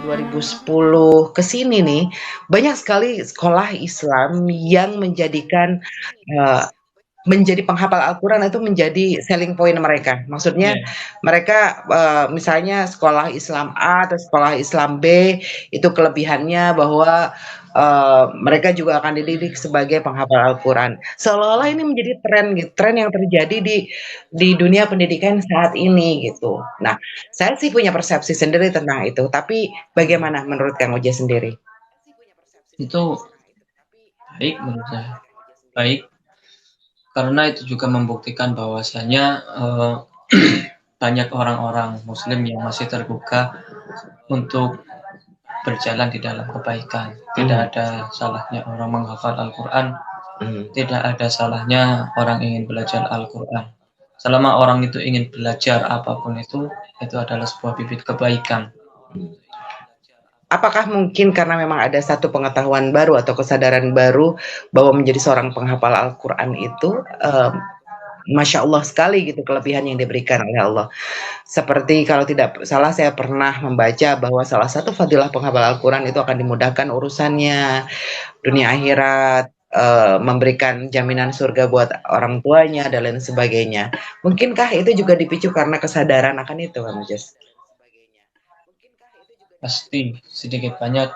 2010 ke sini nih, banyak sekali sekolah Islam yang menjadikan, eee, menjadi penghafal Al-Quran itu menjadi selling point mereka. Maksudnya Iya. mereka, misalnya sekolah Islam A atau sekolah Islam B, itu kelebihannya bahwa, mereka juga akan dididik sebagai penghafal Al-Quran. Seolah-olah ini menjadi tren yang terjadi di dunia pendidikan saat ini gitu. Nah, saya sih punya persepsi sendiri tentang itu, tapi bagaimana menurut Kang Ujang sendiri? Itu baik menurut saya. Baik, karena itu juga membuktikan bahwasanya banyak orang-orang muslim yang masih terbuka untuk berjalan di dalam kebaikan. Tidak ada salahnya orang menghafal Al-Quran, tidak ada salahnya orang ingin belajar Al-Quran. Selama orang itu ingin belajar apapun itu adalah sebuah bibit kebaikan. Apakah mungkin karena memang ada satu pengetahuan baru atau kesadaran baru bahwa menjadi seorang penghafal Al-Quran itu, Masya Allah sekali gitu kelebihan yang diberikan oleh Allah. Seperti kalau tidak salah saya pernah membaca bahwa salah satu fadilah penghafal Al-Quran itu akan dimudahkan urusannya, dunia akhirat, memberikan jaminan surga buat orang tuanya dan lain sebagainya. Mungkinkah itu juga dipicu karena kesadaran akan itu, Kang Ujang? Pasti sedikit banyak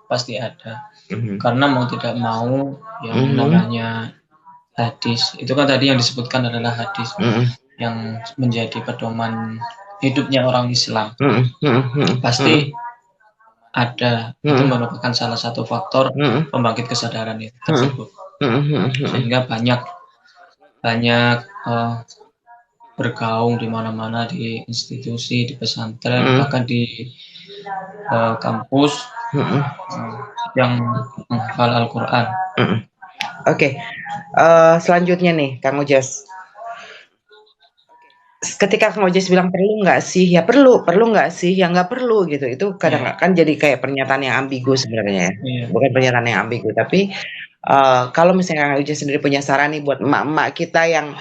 pasti ada. Karena mau tidak mau yang namanya hadis, itu kan tadi yang disebutkan adalah hadis yang menjadi pedoman hidupnya orang Islam. Pasti ada, itu merupakan salah satu faktor pembangkit kesadaran itu tersebut. Sehingga banyak bergaung di mana-mana, di institusi, di pesantren, bahkan di kampus yang menghafal Al-Quran. Oke, selanjutnya nih, Kang Ujas. Ketika Kang Ujas bilang perlu nggak sih? Ya perlu nggak sih? Ya nggak perlu gitu. Itu kadang kan jadi kayak pernyataan yang ambigu sebenarnya ya. Bukan pernyataan yang ambigu, tapi kalau misalnya Kang Ujas sendiri punya saran nih buat emak-emak kita yang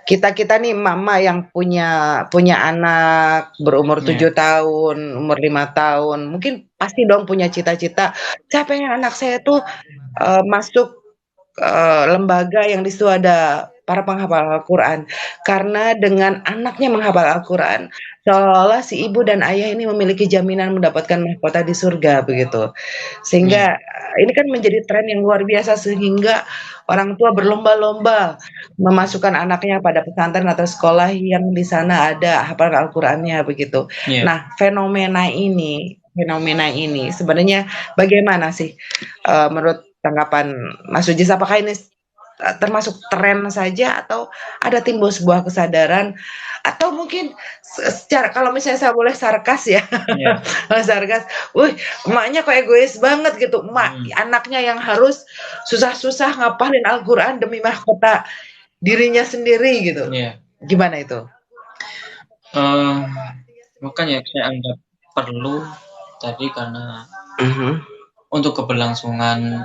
kita nih emak-emak yang punya anak berumur 7 tahun, umur 5 tahun, mungkin pasti dong punya cita-cita, saya pengen anak saya tuh masuk lembaga yang di situ ada para penghafal Al-Quran. Karena dengan anaknya menghafal Al-Quran, seolah-olah si ibu dan ayah ini memiliki jaminan mendapatkan mahkota di surga begitu. Sehingga ini kan menjadi tren yang luar biasa sehingga orang tua berlomba-lomba memasukkan anaknya pada pesantren atau sekolah yang di sana ada hafal Al-Qurannya begitu. Nah, fenomena ini sebenarnya bagaimana sih menurut tanggapan Mas Ujis, apakah ini termasuk tren saja atau ada timbul sebuah kesadaran atau mungkin secara kalau misalnya saya boleh sarkas ya, sarkas, emaknya kok egois banget gitu, emak anaknya yang harus susah-susah ngapalin Al-Quran demi mahkota dirinya sendiri gitu. Gimana itu? Makanya saya anggap perlu tadi karena untuk keberlangsungan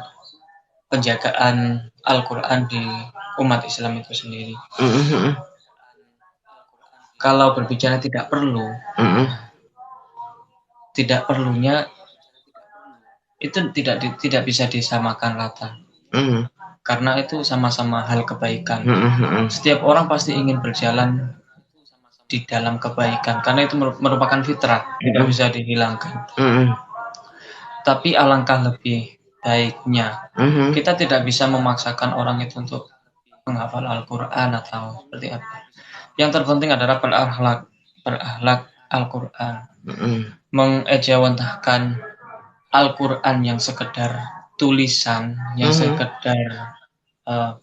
penjagaan Al-Quran di umat Islam itu sendiri. Kalau berbicara tidak perlu, tidak perlunya itu tidak bisa disamakan rata. Karena itu sama-sama hal kebaikan. Setiap orang pasti ingin berjalan di dalam kebaikan, karena itu merupakan fitrah, tidak bisa dihilangkan. Tapi alangkah lebih baiknya kita tidak bisa memaksakan orang itu untuk menghafal Al-Quran atau seperti apa. Yang terpenting adalah berakhlak Al-Quran, mengejawantahkan Al-Quran yang sekedar tulisan, yang sekedar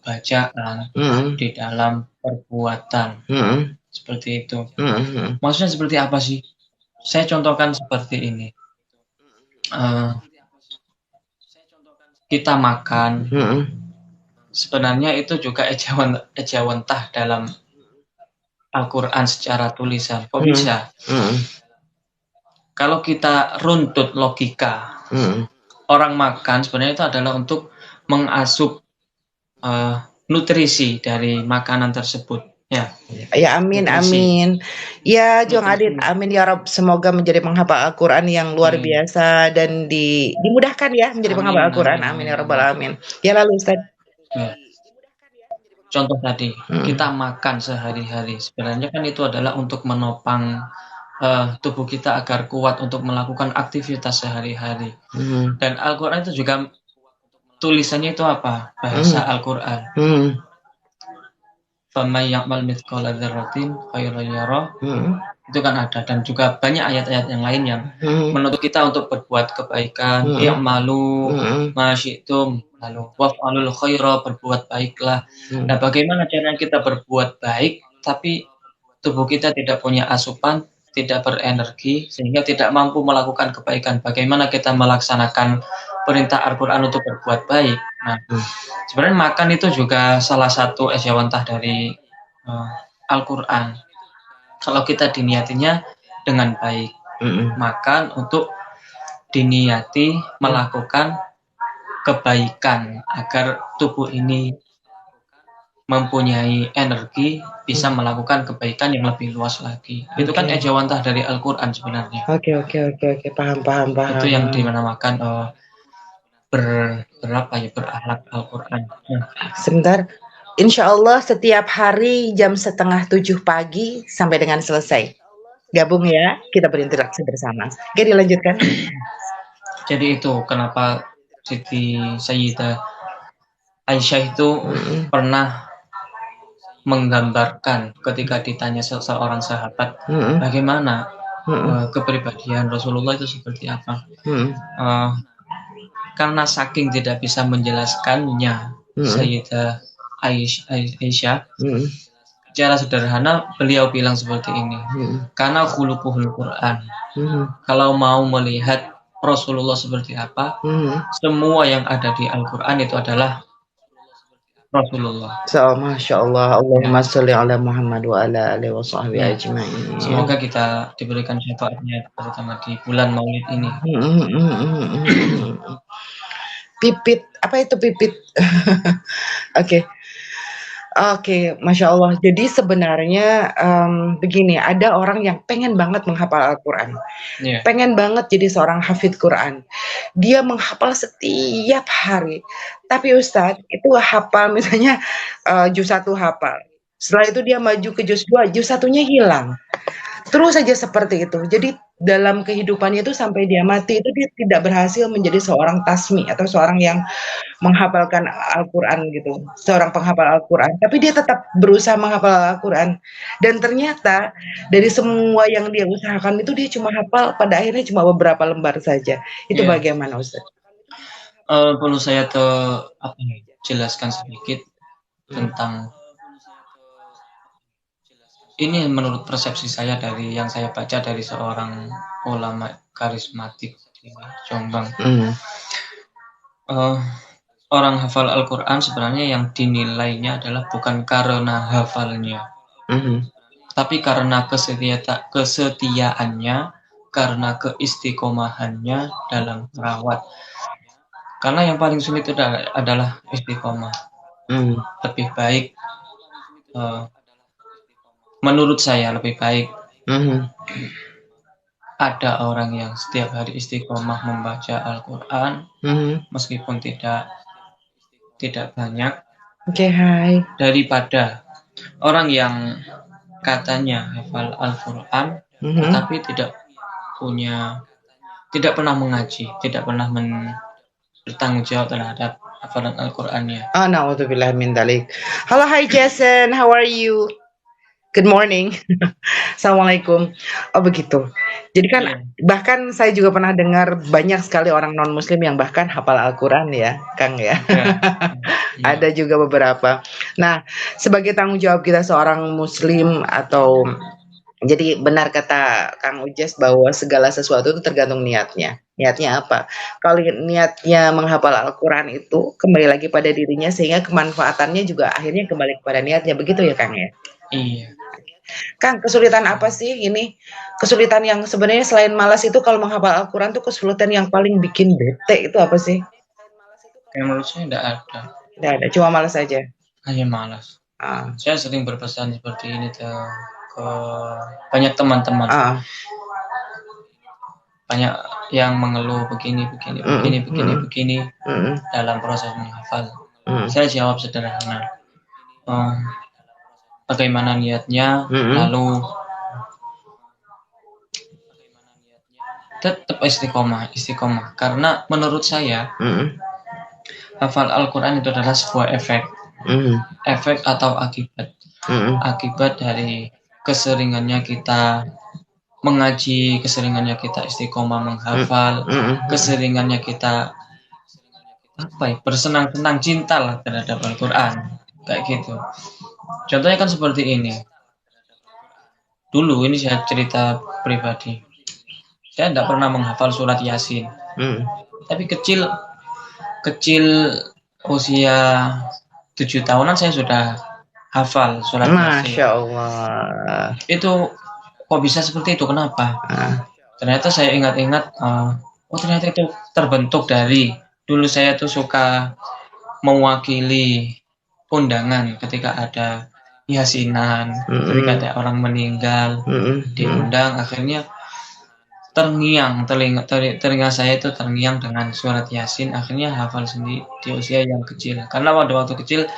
bacaan di dalam perbuatan, seperti itu. Maksudnya seperti apa sih? Saya contohkan seperti ini. Kita makan, sebenarnya itu juga ejawantah dalam Al-Quran secara tulisan. Kok bisa? Kalau kita runtut logika, orang makan sebenarnya itu adalah untuk mengasup nutrisi dari makanan tersebut. Ya amin amin. Ya Jong Adit, amin ya Rob. Semoga menjadi penghafal Al-Quran yang luar biasa dan dimudahkan ya menjadi penghafal Al-Quran. Amin ya Rabbal alamin. Ya lalu Ustaz. Contoh tadi, kita makan sehari-hari. Sebenarnya kan itu adalah untuk menopang tubuh kita agar kuat untuk melakukan aktivitas sehari-hari. Dan Al-Quran itu juga tulisannya itu apa? Bahasa Al-Quran. Faman ya'mal mithqala dzarratin khairan yarah. Itu kan ada, dan juga banyak ayat-ayat yang lain yang menuntut kita untuk berbuat kebaikan. I'malu ma syi'tum, lalu waf'alul khaira, berbuat baiklah. Nah, bagaimana caranya kita berbuat baik tapi tubuh kita tidak punya asupan, tidak berenergi, sehingga tidak mampu melakukan kebaikan? Bagaimana kita melaksanakan perintah Al-Quran untuk berbuat baik? Nah, sebenarnya makan itu juga salah satu esyawantah dari Al-Quran. Kalau kita diniatinya dengan baik, makan untuk diniati melakukan kebaikan agar tubuh ini mempunyai energi, bisa melakukan kebaikan yang lebih luas lagi. Itu kan ejawantah dari Al-Quran sebenarnya. Oke, paham. Itu yang dinamakan berakhlak Al-Quran. Sebentar. Insya Allah setiap hari jam 6:30 pagi sampai dengan selesai. Gabung ya, kita berinteraksi bersama. Oke, dilanjutkan. Jadi itu kenapa Siti Sayyidah Aisyah itu pernah menggambarkan ketika ditanya seorang sahabat bagaimana kepribadian Rasulullah itu seperti apa. Karena saking tidak bisa menjelaskannya Sayyidah Aisyah, secara sederhana beliau bilang seperti ini, karena khuluquhul Quran. Kalau mau melihat Rasulullah seperti apa, semua yang ada di Al-Quran itu adalah Rasulullah. Masya Allah. Allahumma sholli ala Muhammad wa ala alihi wa sahbihi ajma'in. Semoga kita diberikan syafaatnya terutama di bulan Maulid ini. Pipit, apa itu pipit? Oke, Masya Allah. Jadi sebenarnya begini, ada orang yang pengen banget menghafal Al-Quran. Pengen banget jadi seorang hafidz Quran. Dia menghafal setiap hari. Tapi Ustadz, itu hafal misalnya juz 1 hafal. Setelah itu dia maju ke juz 2, juz 1-nya hilang. Terus saja seperti itu. Jadi dalam kehidupannya itu sampai dia mati itu dia tidak berhasil menjadi seorang tasmi atau seorang yang menghafalkan Al-Quran gitu, seorang penghafal Al-Quran. Tapi dia tetap berusaha menghafal Al-Quran. Dan ternyata dari semua yang dia usahakan itu dia cuma hafal pada akhirnya cuma beberapa lembar saja. Itu bagaimana Ustaz? Perlu saya jelaskan sedikit tentang ini menurut persepsi saya dari yang saya baca dari seorang ulama karismatik di Jombang. Orang hafal Al-Quran sebenarnya yang dinilainya adalah bukan karena hafalnya, tapi karena kesetiaannya, karena keistiqomahannya dalam merawat. Karena yang paling sulit itu adalah istiqomah. Lebih baik menurut saya lebih baik ada orang yang setiap hari istiqomah membaca Al-Quran meskipun tidak banyak, daripada orang yang katanya hafal Al-Quran tetapi tidak pernah mengaji, tidak pernah bertanggung jawab terhadap hafalan Al-Qurannya. Na'udzubillah min dzalik. Halo, hi Jason, how are you? Good morning. Assalamualaikum. Begitu. Jadi kan bahkan saya juga pernah dengar banyak sekali orang non muslim yang bahkan hafal Al-Quran ya Kang ya. Ada juga beberapa. Nah, sebagai tanggung jawab kita seorang muslim atau jadi benar kata Kang Ujes bahwa segala sesuatu itu tergantung niatnya. Niatnya apa? Kalau niatnya menghafal Al-Quran itu kembali lagi pada dirinya sehingga kemanfaatannya juga akhirnya kembali kepada niatnya. Begitu ya Kang ya? Iya. Kang, kesulitan apa sih ini? Kesulitan yang sebenarnya selain malas itu kalau menghafal Al-Quran tuh kesulitan yang paling bikin bete itu apa sih? Menurut saya tidak ada. Tidak ada, cuma malas saja. Hanya malas. Saya sering berpesan seperti ini ke banyak teman-teman. Banyak yang mengeluh begini dalam proses menghafal. Saya jawab sederhana. Bagaimana niatnya, lalu tetap istiqomah. Karena menurut saya, hafal Al-Quran itu adalah sebuah efek atau akibat dari keseringannya kita mengaji, keseringannya kita istiqomah menghafal, keseringannya kita bersenang-senang cinta lah terhadap Al-Quran, kayak gitu. Contohnya kan seperti ini. Dulu ini saya cerita pribadi. Saya tidak pernah menghafal surat Yasin. Tapi kecil usia 7 tahunan saya sudah hafal surat Yasin. Masya Allah. Itu kok bisa seperti itu? Kenapa? Ternyata saya ingat-ingat, ternyata itu terbentuk dari dulu saya tuh suka mewakili undangan ketika ada yasinan, ketika ada orang meninggal, diundang, akhirnya telinga saya itu terngiang dengan surat Yasin, akhirnya hafal sendiri di usia yang kecil. Karena waktu kecil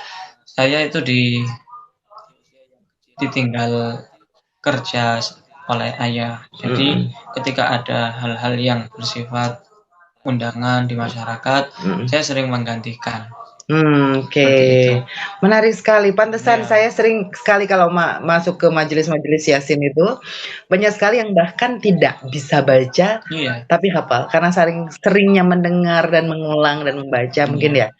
saya itu ditinggal kerja oleh ayah. Jadi ketika ada hal-hal yang bersifat undangan di masyarakat, saya sering menggantikan. Oke. Menarik sekali. Pantesan saya sering sekali kalau masuk ke majelis-majelis Yasin itu banyak sekali yang bahkan tidak bisa baca, tapi hafal karena seringnya mendengar dan mengulang dan membaca mungkin ya,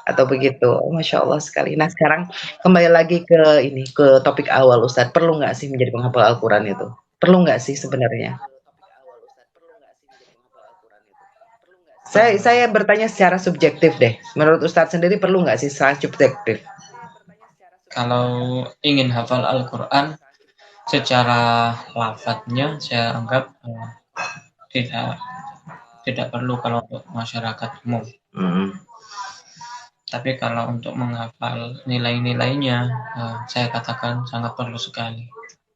atau begitu. Masya Allah sekali. Nah sekarang kembali lagi ke topik awal Ustadz. Perlu nggak sih menjadi penghafal Al-Quran itu? Perlu nggak sih sebenarnya? Saya bertanya secara subjektif deh. Menurut Ustadz sendiri perlu nggak sih secara subjektif? Kalau ingin hafal Al-Quran secara lafadznya, saya anggap tidak perlu kalau untuk masyarakat umum. Tapi kalau untuk menghafal nilai-nilainya, saya katakan sangat perlu sekali.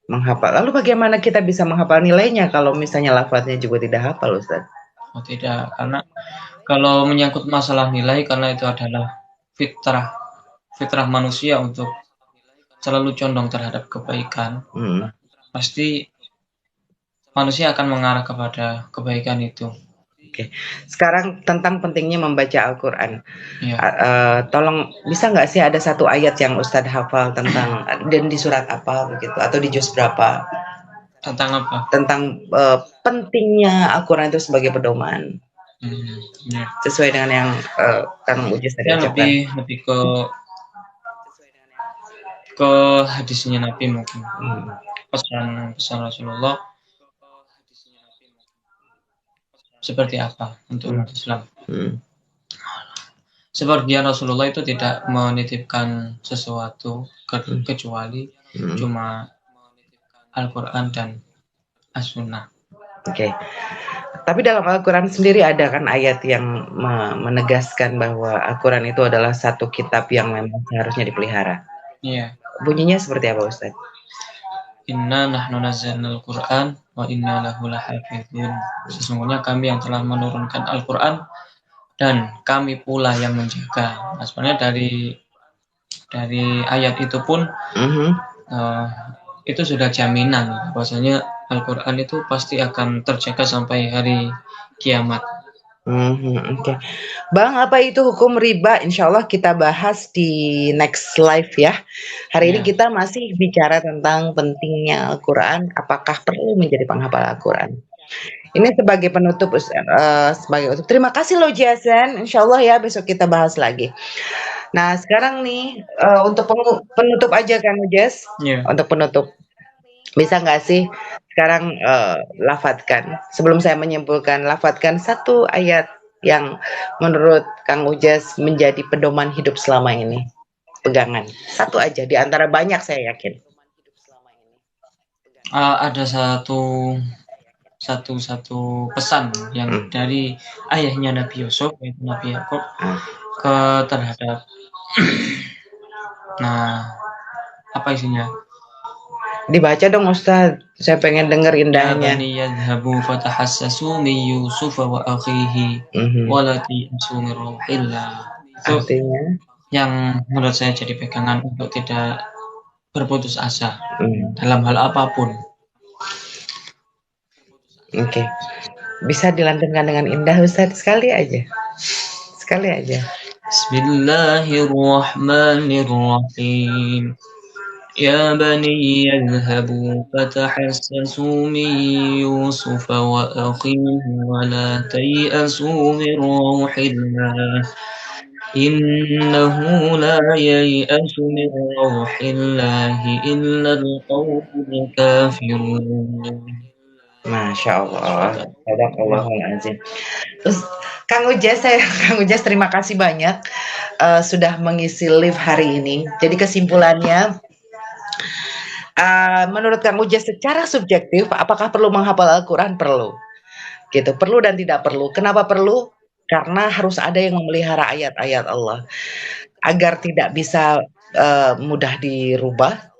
Menghafal. Lalu bagaimana kita bisa menghafal nilainya kalau misalnya lafadznya juga tidak hafal, Ustaz? Oh tidak, karena kalau menyangkut masalah nilai, karena itu adalah fitrah manusia untuk selalu condong terhadap kebaikan, pasti manusia akan mengarah kepada kebaikan itu. Oke. Sekarang tentang pentingnya membaca Al-Quran. Tolong bisa nggak sih ada satu ayat yang Ustadz hafal tentang dan di surat apa begitu atau di juz berapa? Tentang apa? Tentang pentingnya Al-Quran itu sebagai pedoman. Sesuai dengan yang Kang Ujis tadi ucapkan. Lebih ke hadisnya Nabi mungkin. Pesan Rasulullah seperti apa untuk umat Islam. Sebagian Rasulullah itu tidak menitipkan sesuatu kecuali cuma Al-Quran dan As-Sunnah. Oke. Tapi dalam Al-Quran sendiri ada kan ayat yang menegaskan bahwa Al-Quran itu adalah satu kitab yang memang seharusnya dipelihara. Iya. Bunyinya seperti apa, Ustaz? Inna nahnu nazzalna al-Qur'an wa inna lahu lahafizun. Sesungguhnya kami yang telah menurunkan Al-Qur'an dan kami pula yang menjaga. Nah, sebenarnya dari ayat itu pun itu sudah jaminan bahwasanya Al-Quran itu pasti akan terjaga sampai hari kiamat. Oke. Bang, apa itu hukum riba? Insya Allah kita bahas di next live ya. Hari ini kita masih bicara tentang pentingnya Al-Quran. Apakah perlu menjadi penghafal Al-Quran? Ini sebagai penutup, terima kasih loh Jason. Insya Allah ya besok kita bahas lagi. Nah sekarang nih untuk penutup aja kan Jess, untuk penutup bisa nggak sih sekarang lafadzkan sebelum saya menyimpulkan, lafadzkan satu ayat yang menurut Kang Ujas menjadi pedoman hidup selama ini, pegangan satu aja di antara banyak saya yakin. Ada satu pesan yang dari ayahnya Nabi Yusuf, yaitu Nabi Yakub terhadap Apa isinya? Dibaca dong Ustaz, saya pengen denger indahnya. Ya bani yadhhabu fatahassasu min Yusuf wa akhihi wa la ta'asu min rauhillah. Artinya yang menurut saya jadi pegangan untuk tidak berputus asa dalam hal apapun. Oke. Bisa dilantunkan dengan indah Ustaz sekali aja. Sekali aja. Bismillahirrahmanirrahim. Ya bani yadhhabu fatahassasu min Yusuf wa akhihi wa la ta'asu min rauhillah. Innahu la yai'asu min rauhillahi illa al-qawmul kafirun. Masya Allah. Sadaqallahul azim. Terus Kang Ujas terima kasih banyak sudah mengisi live hari ini. Jadi kesimpulannya, menurut Kang Ujas secara subjektif, apakah perlu menghafal Al-Quran? Perlu. Gitu, perlu dan tidak perlu. Kenapa perlu? Karena harus ada yang memelihara ayat-ayat Allah agar tidak bisa mudah dirubah.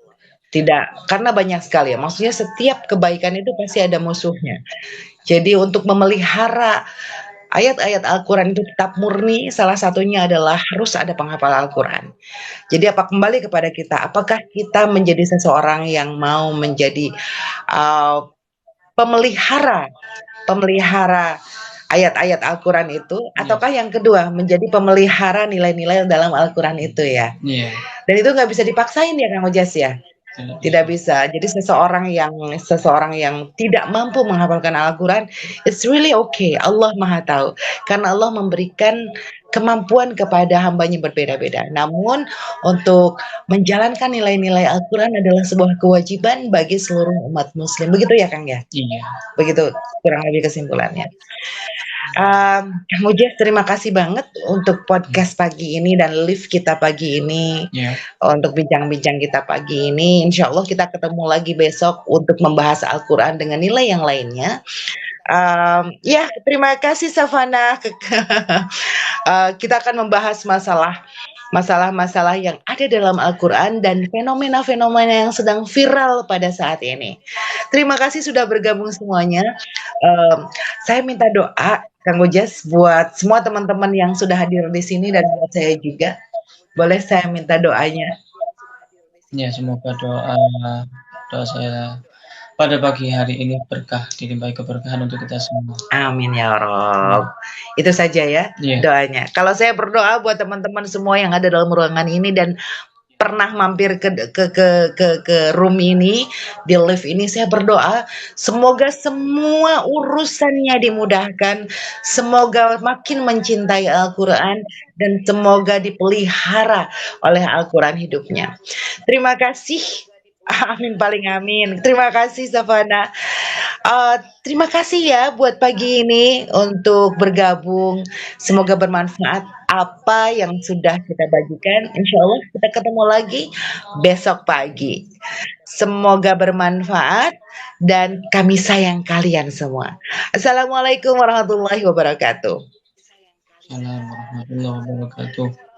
Tidak, karena banyak sekali ya. Maksudnya setiap kebaikan itu pasti ada musuhnya. Jadi untuk memelihara ayat-ayat Al-Quran itu tetap murni, salah satunya adalah harus ada penghafal Al-Quran. Jadi kembali kepada kita, apakah kita menjadi seseorang yang mau menjadi pemelihara ayat-ayat Al-Quran itu, ataukah yang kedua menjadi pemelihara nilai-nilai dalam Al-Quran itu ya. Dan itu nggak bisa dipaksain ya Kang Ujas ya. Tidak bisa. Jadi seseorang yang tidak mampu menghafalkan Al-Quran, it's really okay. Allah Maha tahu. Karena Allah memberikan kemampuan kepada hambanya berbeda-beda. Namun untuk menjalankan nilai-nilai Al-Quran adalah sebuah kewajiban bagi seluruh umat muslim. Begitu ya Kang ya? Iya. Begitu kurang lebih kesimpulannya. Kang Ujas terima kasih banget untuk podcast pagi ini dan live kita pagi ini, untuk bincang-bincang kita pagi ini. Insya Allah kita ketemu lagi besok untuk membahas Al-Quran dengan nilai yang lainnya. Ya, terima kasih Savana. Kita akan membahas masalah-masalah yang ada dalam Al-Quran dan fenomena-fenomena yang sedang viral pada saat ini. Terima kasih sudah bergabung semuanya. Saya minta doa Kang Ujas buat semua teman-teman yang sudah hadir di sini dan buat saya juga. Boleh saya minta doanya? Ya, semoga doa saya pada pagi hari ini berkah, dilimpahi keberkahan untuk kita semua. Amin ya Rob. Itu saja ya doanya. Kalau saya berdoa buat teman-teman semua yang ada dalam ruangan ini dan pernah mampir ke room ini, di live ini, saya berdoa semoga semua urusannya dimudahkan, semoga makin mencintai Al-Quran dan semoga dipelihara oleh Al-Quran hidupnya. Terima kasih. Amin paling amin. Terima kasih Savana. Terima kasih ya buat pagi ini untuk bergabung. Semoga bermanfaat apa yang sudah kita bagikan. Insya Allah kita ketemu lagi besok pagi. Semoga bermanfaat dan kami sayang kalian semua. Assalamualaikum warahmatullahi wabarakatuh. Assalamualaikum warahmatullahi wabarakatuh.